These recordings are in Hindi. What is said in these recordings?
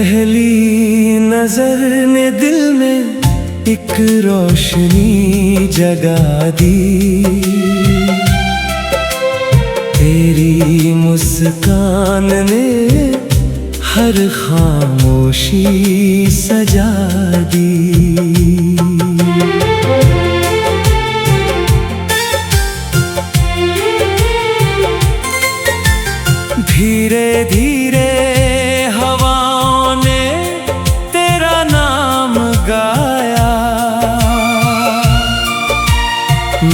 पहली नजर ने दिल में एक रोशनी जगा दी। तेरी मुस्कान ने हर खामोशी सजा दी। धीरे धीरे हवाओं ने तेरा नाम गाया।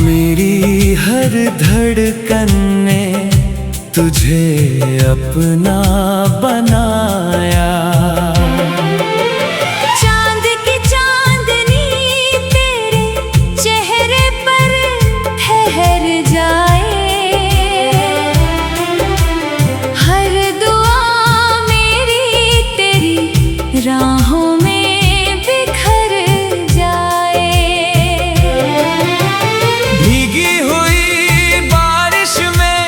मेरी हर धड़कन ने तुझे अपना बनाया। चांद की चांदनी तेरे चेहरे पर ठहर जाए। हर दुआ मेरी तेरी राहों में बिखर जाए। भीगी हुई बारिश में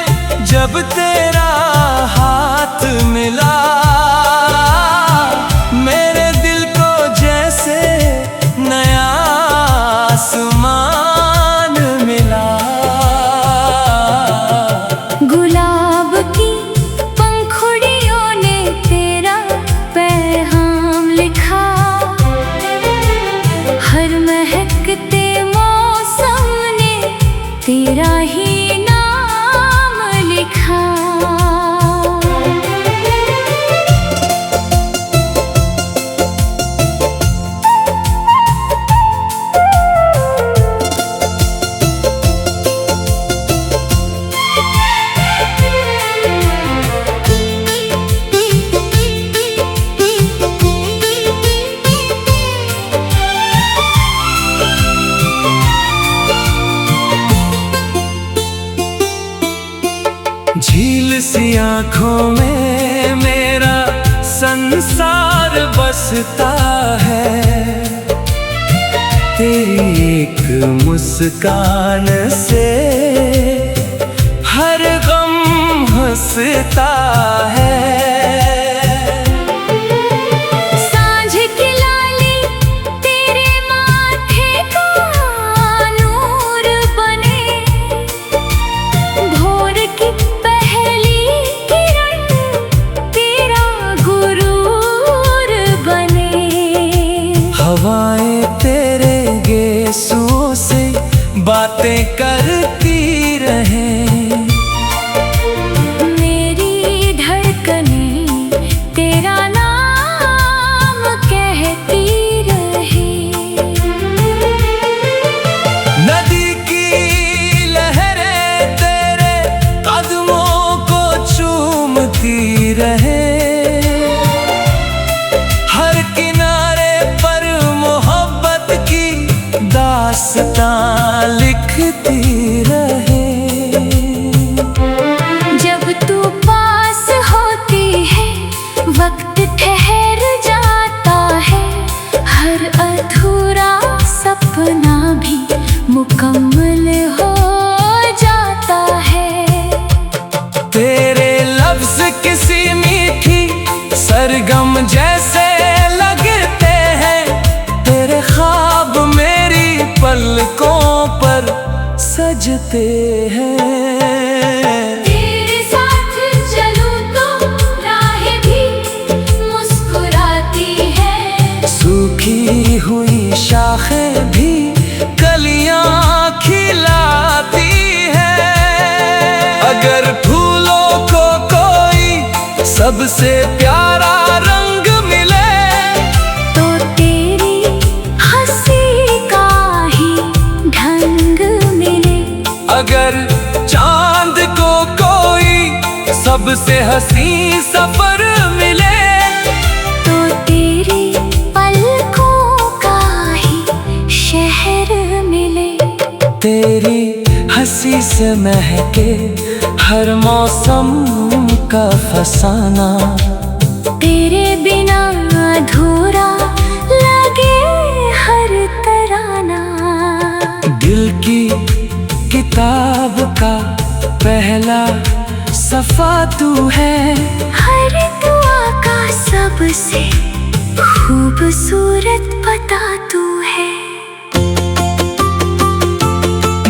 जब तेरा हाथ मिला, मेरे दिल को जैसे नया आसमान मिला। गुलाब की पंखुड़ियों ने तेरा पैगाम लिखा। हर महकते मौसम ने तेरा ही नाम लिखा। झील सी आँखों में मेरा संसार बसता है। तेरी एक मुस्कान से हर गम हंसता है। सांझ की लाली तेरे माथे का नूर बने। भोर की पहली किरण तेरा गुरूर बने। हवाएं तेरे गेसुओं से बातें करती रहे। मेरी धड़कनें तेरा नाम कहती रहे। नदी की लहरें तेरे कदमों को चूमती रहे। हर किनारे पर मोहब्बत की दास्तां लिखती रहे। जब तू पास होती है वक्त ठहर जाता है। हर अधूरा सपना भी मुकम्मल हो जाता है। तेरे लफ्ज किसी मीठी सरगम जैसे लगते हैं। तेरे ख्वाब मेरी पलकों पर सजते हैं। तेरे साथ चलूं तो राहें भी मुस्कुराती है। सूखी हुई शाखें भी कलियां खिलाती है। अगर फूलों को कोई सबसे प्यारा रंग मिले, तो तेरी हंसी का ही ढंग मिले। अगर चांद को कोई सबसे हंसी सफर मिले, तो तेरी पलकों का ही शहर मिले। तेरी हंसी से महके हर मौसम का फसाना। तेरे बिना अधूरा लगे हर तराना। दिल की किताब का पहला सफा तू है। हर दुआ का सबसे खूबसूरत पता तू है।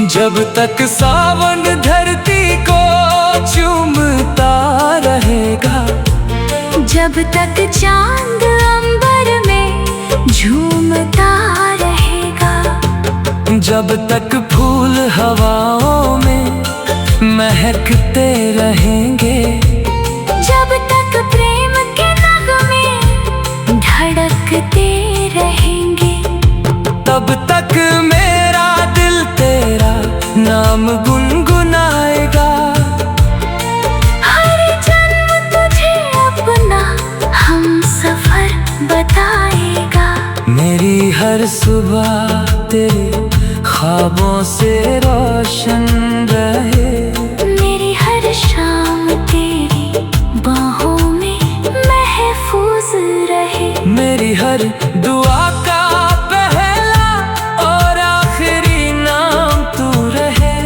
जब तक सावन धरती को चूमता रहेगा, जब तक चांद अंबर में झूमता रहेगा, जब तक फूल हवाओं में महकते रहेंगे, जब तक प्रेम के नगमे धड़कते रहेंगे, तब तक मेरा दिल तेरा नाम गुनगुनाएगा। हर जन्म तुझे अपना हम सफर बताएगा। मेरी हर सुबह तेरे ख्वाबों से रोशन रहे, मेरी हर शाम तेरी बाहों में महफूज रहे, मेरी हर दुआ का पहला और आखिरी नाम तू रहे,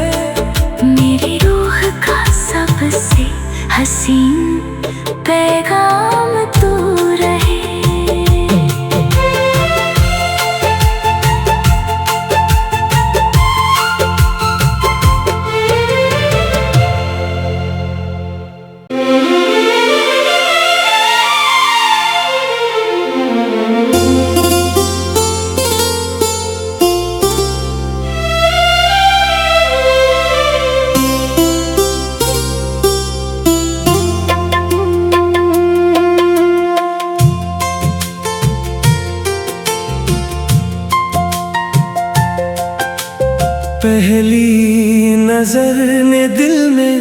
मेरी रूह का सबसे हसीन पैगाम तू रहे। पहली नजर ने दिल में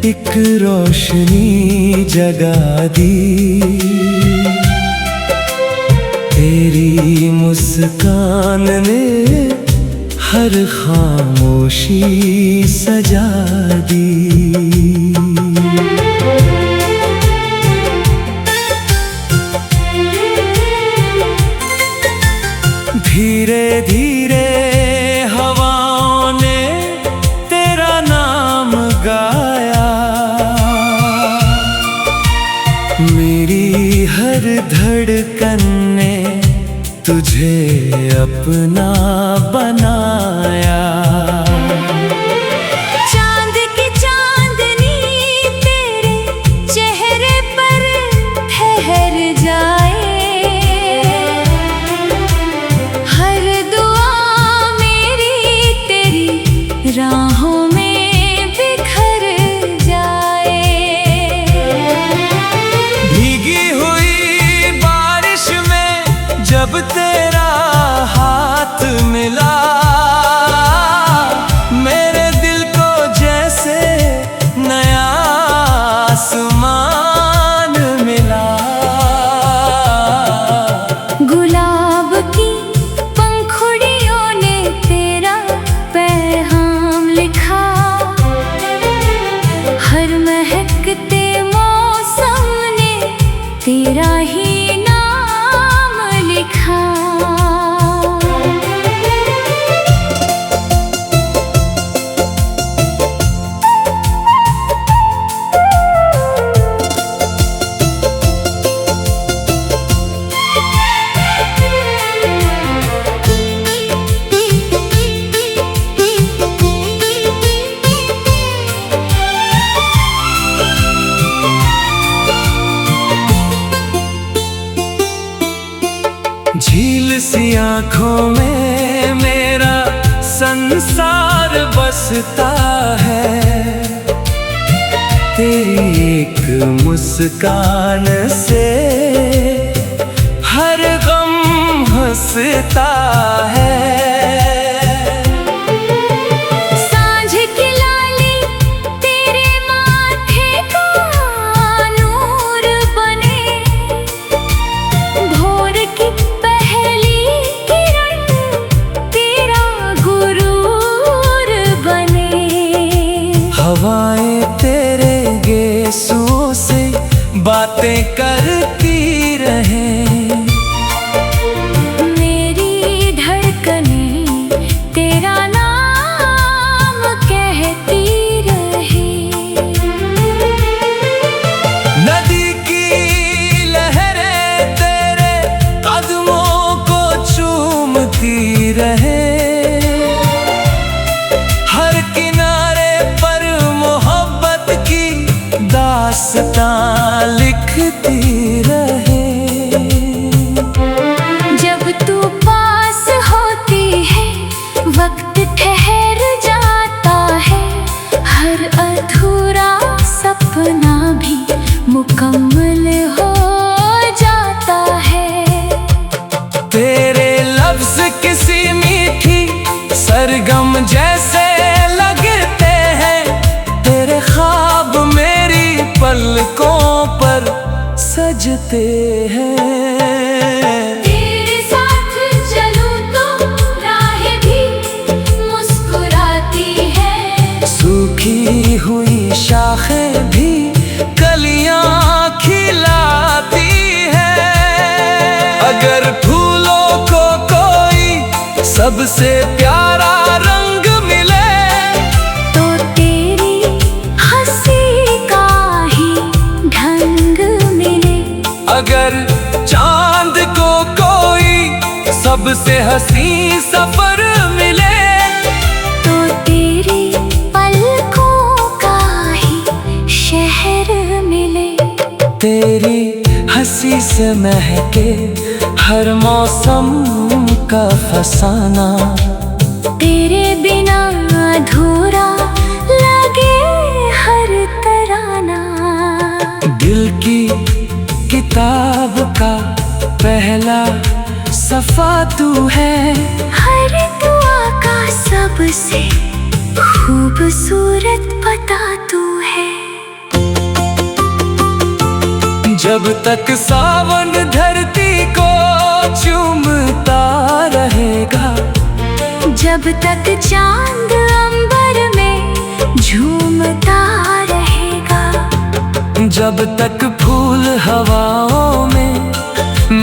एक रोशनी जगा दी, तेरी मुस्कान ने हर खामोशी सजा दी। धीरे धीरे हवाओं ने तेरा नाम गाया, मेरी हर धड़कन ने तुझे अपना बनाया। चांद की चांदनी तेरे चेहरे पर ठहर जाए, हर दुआ मेरी तेरी राहों में बिखर जाए। भीगी हुई बारिश में जब तेरा हाथ मिला, मेरे दिल को जैसे नया आसमान मिला। गुलाब की पंखुड़ियों ने तेरा पैगाम लिखा, हर महकते मौसम ने तेरा ही नाम लिखा। झील सी आँखों में मेरा संसार बसता है, तेरी एक मुस्कान से हर गम हंसता है। सांझ की लाली तेरे माथे का नूर बने, भोर की पहली किरण तेरा गुरूर बने। हवाएं तेरे गेसुओं से बातें करती लगती रहे। जब तू पास होती है वक्त ठहर जाता है, हर अधूरा सपना भी मुकम्मल हो जाता है। तेरे लफ्ज किसी मीठी सरगम जैसे लगते हैं, तेरे ख्वाब मेरी पलकों पर सजते हैं। तेरे साथ चलूं तो राहें भी मुस्कुराती है, सूखी हुई शाखें भी कलियां खिलाती है। अगर फूलों को कोई सबसे प्यारा रंग मिले, तो तेरी हंसी का ही ढंग मिले। अगर चांद को कोई सबसे हंसी सफर मिले, तो तेरी पलकों का ही शहर मिले। तेरी हंसी से महके हर मौसम का फसाना, तेरे बिना अधूरा लगे हर तराना। दिल की किताब का पहला सफा तू है, हर दुआ का सबसे खूबसूरत पता तू है। जब तक सावन धरती को चूमता रहेगा, जब तक चांद अंबर में झूमता रहेगा, जब तक फूल हवाओं में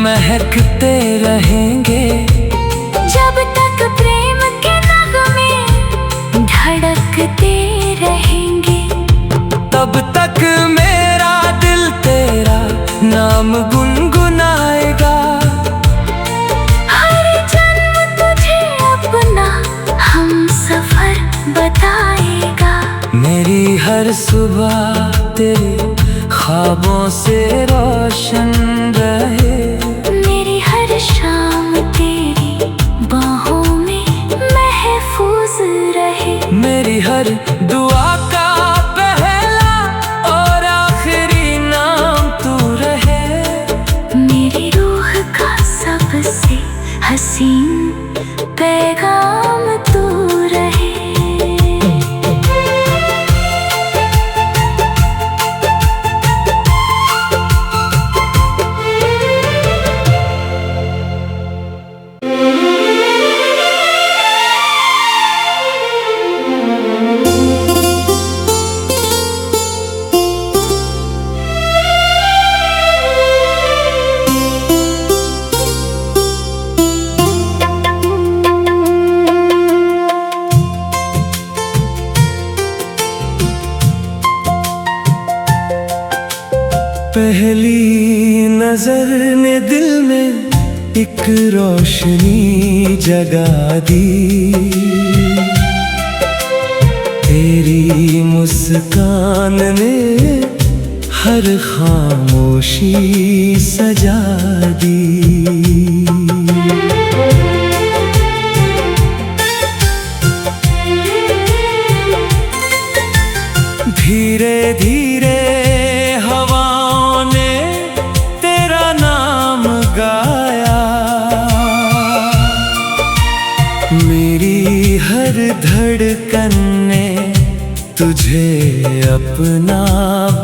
महकते रहेंगे, जब तक प्रेम के नगमे धड़कते रहेंगे, तब तक मेरा दिल तेरा नाम गुनगुनाएगा। हर जन्म तुझे अपना हम सफर बताएगा। मेरी हर सुबह तेरे ख्वाबों से रोशन रहे, मेरी हर शाम तेरी बाहों में महफूज रहे। मेरी हर दुआ का पहला और आखिरी नाम तू रहे। मेरी रूह का सबसे हसीन पैगाम तू रहे। पहली नजर ने दिल में एक रोशनी जगा दी, तेरी मुस्कान ने हर खामोशी सजा दी। धीरे धीरे हवाओं ने तेरा नाम गाया, मेरी हर धड़कन ने तुझे अपना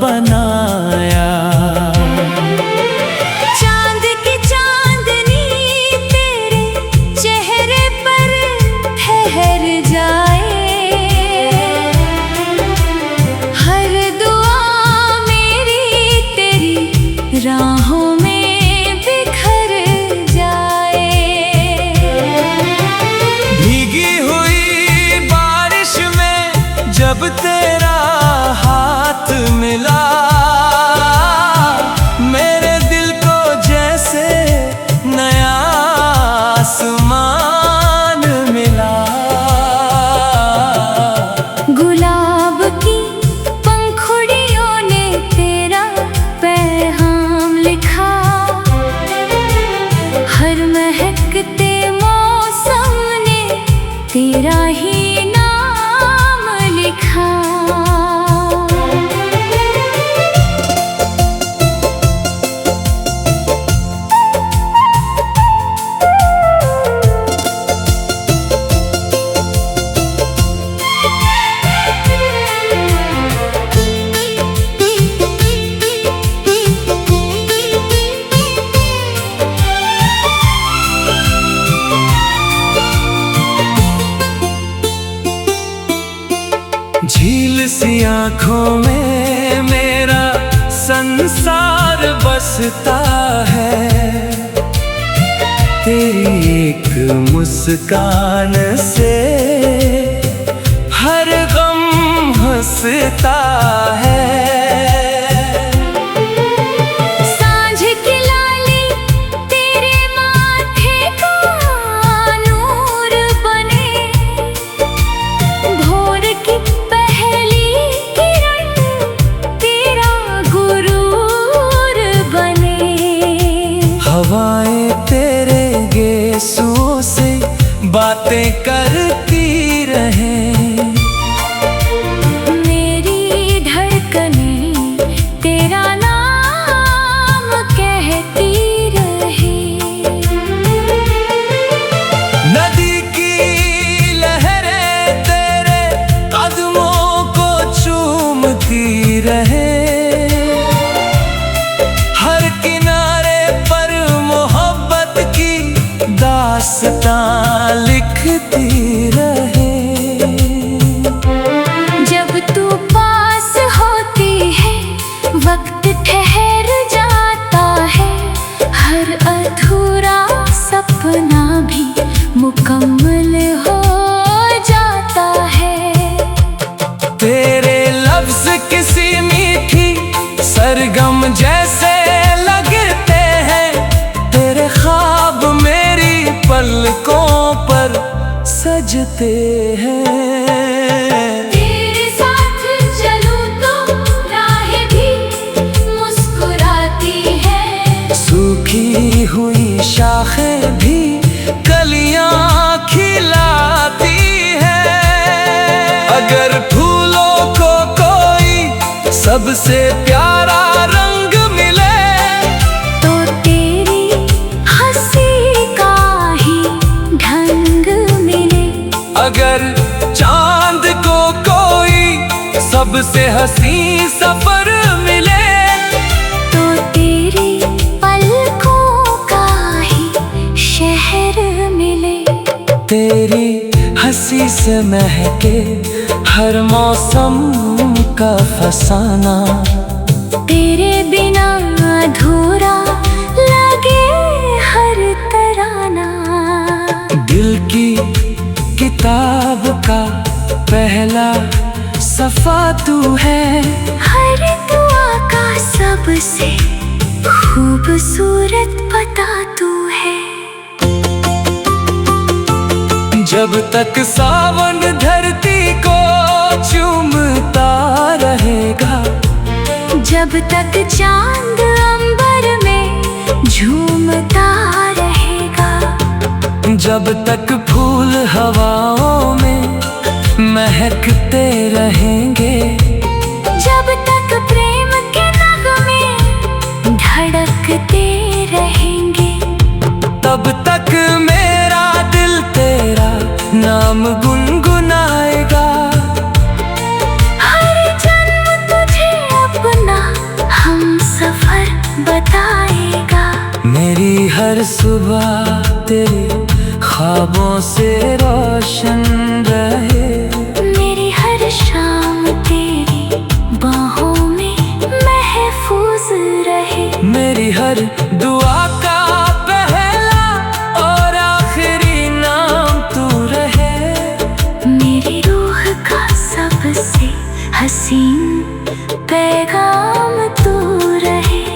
बनाया। चांद की चांदनी तेरे चेहरे पर ठहर जाए, हर दुआ मेरी तेरी राहों में बिखर जाए। भीगी हुई बारिश में जब तेरा हाथ मिला, मेरे दिल को जैसे नया आसमान मिला। गुलाब की पंखुड़ियों ने तेरा पैगाम वही नाम लिखा। झील सी आँखों में मेरा संसार बसता है, तेरी एक मुस्कान से हर गम हंसता है। सांझ की लाली तेरे माथे का नूर बने, भोर की पहली किरण तेरा गुरूर बने। हवाएं तेरे गेसुओं से बातें करती रहे, मेरी धड़कनें तेरा नाम कहती रहे। नदी की लहरें तेरे कदमों को चूमती रहे, हर किनारे पर मोहब्बत की दास्तां लिखती रहे। जब तू पास होती है वक्त ठहर जाता है, हर अधूरा सपना भी मुकम्मल हो जाता है। तेरे लफ्ज किसी मीठी सरगम जैसे लगते हैं, तेरे ख्वाब मेरी पलकों पर सजते हैं। तेरे साथ चलूं तो राहें भी मुस्कुराती है, सूखी हुई शाखें भी कलियां खिलाती है। अगर फूलों को कोई सबसे प्यारा रंग मिले, तो तेरी हंसी का ही ढंग मिले। अगर चांद को कोई सबसे हंसी सफर मिले, तो तेरी पलकों का ही शहर मिले। तेरी हंसी से महके हर मौसम का फसाना, तेरे बिना अधूरा लगे हर तराना। दिल की किताब का पहला सफा तू है, हर दुआ का सबसे खूबसूरत पता तू है। जब तक सावन धरती को चूमता रहेगा, जब तक चांद अंबर में झूमता रहेगा, जब तक फूल हवाओं में महकते रहेंगे, जब तक प्रेम के नगमे धड़कते रहेंगे, तब तक मेरा दिल तेरा नाम गुनगुनाएगा। हर जन्म तुझे अपना हम सफर बताएगा। मेरी हर सुबह तेरे ख्वाबों से रोशन रहे, मेरी हर शाम तेरी बाहों में महफूज रहे। मेरी हर दुआ का पहला और आखिरी नाम तू रहे। मेरी रूह का सबसे हसीन पैगाम तू रहे।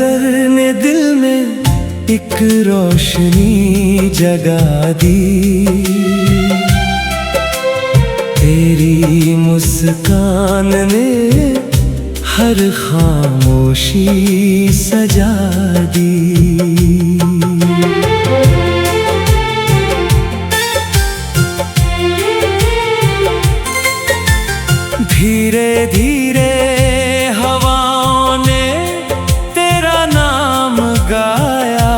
नजर ने दिल में एक रोशनी जगा दी। तेरी मुस्कान ने हर खामोशी सजा दी। धीरे धीरे हवाओं ने तेरा नाम गाया।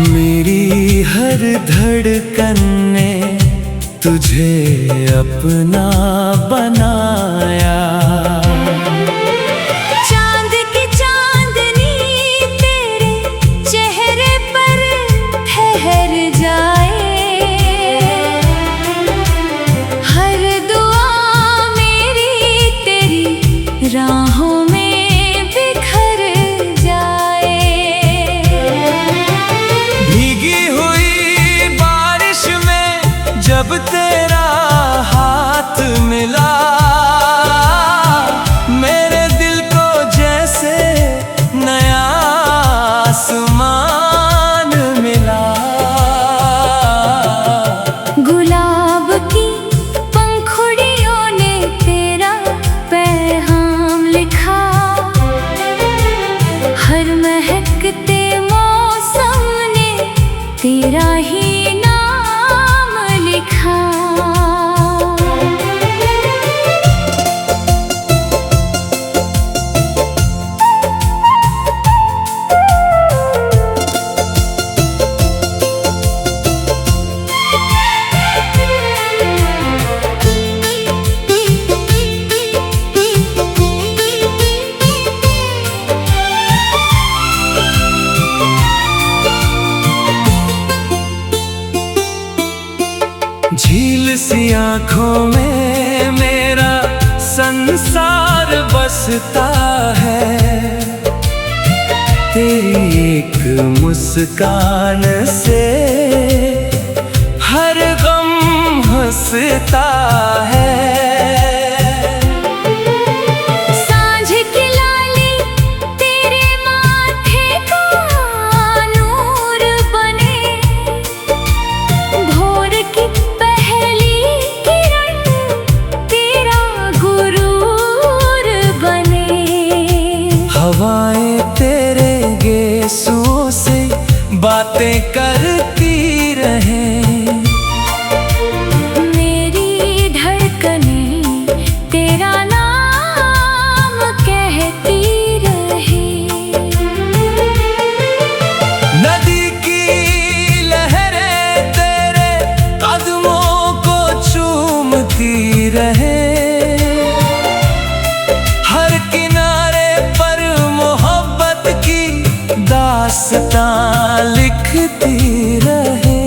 मेरी हर धड़कन ने तुझे अपना बनाया। चांद की चांदनी तेरे चेहरे पर ठहर जाए। हर दुआ मेरी तेरी राहों में बिखर जाए। भीगी हुई बारिश में जब तेरा हाथ मिला, मेरे दिल को जैसे नया आसमान मिला। गुलाब की पंखुड़ियों ने तेरा पैगाम लिखा। हर महकते मौसम ने तेरा ही नाम लिखा। झील सी आँखों में मेरा संसार बसता है। तेरी एक मुस्कान से हर गम हंसता है। सांझ की लाली तेरे माथे का नूर बने। भोर की पहली किरण तेरा गुरूर बने। हवाएं तेरे गेसुओं से बातें करती रहें। मेरी धड़कनें तेरा नाम कहती रहे। नदी की लहरें तेरे कदमों को चूमती रहे। हर किनारे पर मोहब्बत की दास्तां लिखती रहे।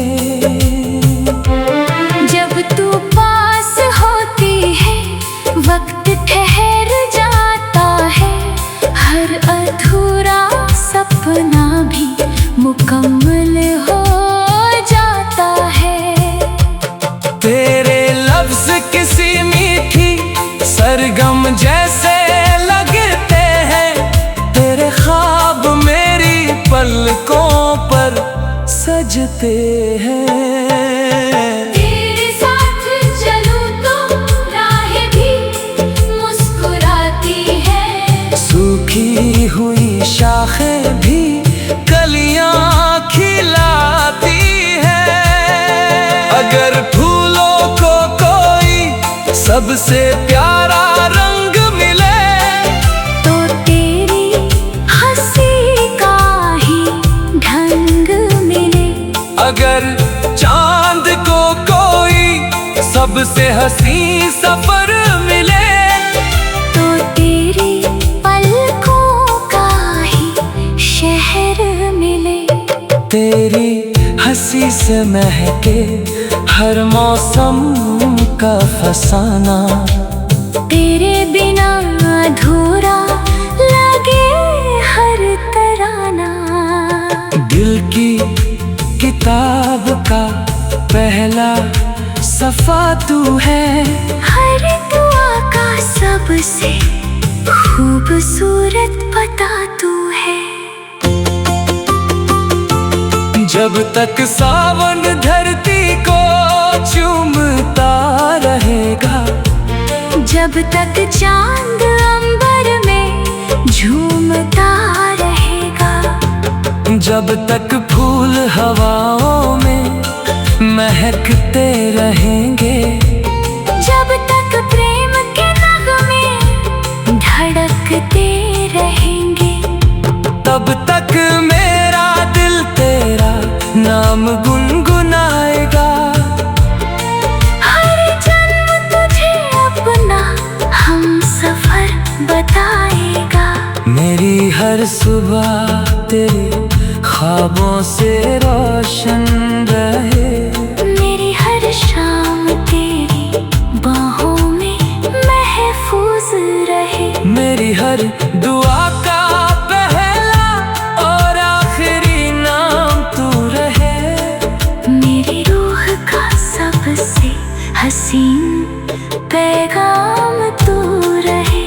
जब तू पास होती है वक्त ठहर जाता है। हर अधूरा सपना भी मुकम्मल हो जाता है। तेरे लफ्ज किसी मीठी सरगम जैसे लगते हैं। तेरे ख्वाब मेरी पलकों पर सजते हैं। तेरे साथ चलूं तो राहें भी मुस्कुराती है। सूखी हुई शाखें भी कलियां खिलाती है। अगर फूलों को कोई सबसे प्यारा रंग मिले, तो तेरी हंसी का ही ढंग मिले। अगर चांद को कोई सबसे हंसी सफर मिले, तो तेरी पलकों का ही शहर मिले। तेरी हंसी से महके हर मौसम का फसाना। तेरे बिना अधूरा लगे हर तराना। दिल की किताब का पहला सफा तू है। हर दुआ का सबसे खूबसूरत पता तू है। जब तक सावन धरती को चूमता रहेगा, जब तक चांद अंबर में झूमता रहेगा, जब तक फूल हवाओं में महकते रहेंगे, जब तक प्रेम के नगमे धड़कते रहेंगे, तब तक मेरा दिल तेरा नाम गुनगुनाएगा। हर जन्म तुझे अपना हम सफर बताएगा। मेरी हर सुबह तेरे ख्वाबों से रोशन रहे, मेरी हर शाम तेरी बाहों में महफूज रहे। मेरी हर दुआ का पहला और आखिरी नाम तू रहे। मेरी रूह का सबसे हसीन पैगाम तू रहे।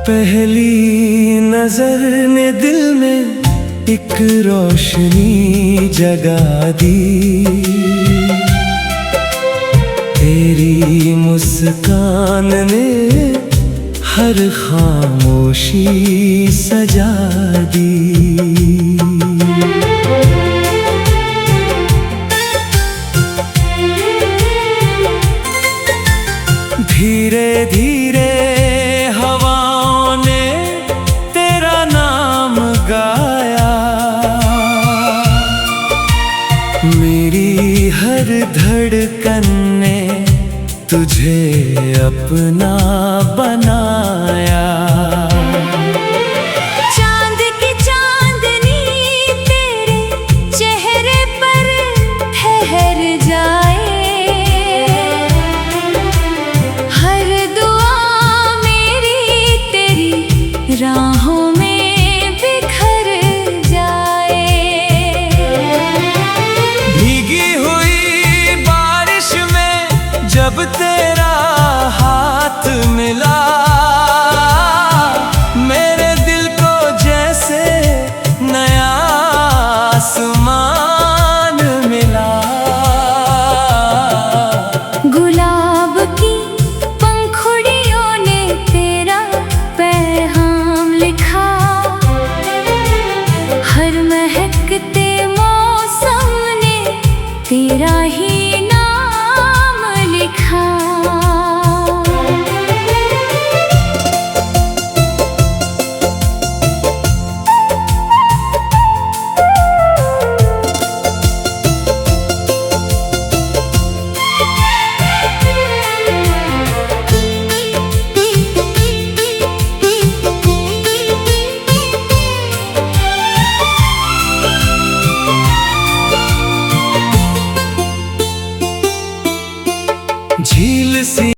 पहली नजर ने दिल में एक रोशनी जगा दी, तेरी मुस्कान ने हर खामोशी सजा दी। धीरे धीरे हवाओं ने तेरा नाम गाया, मेरी हर धड़कन ने तुझे अपना बनाया।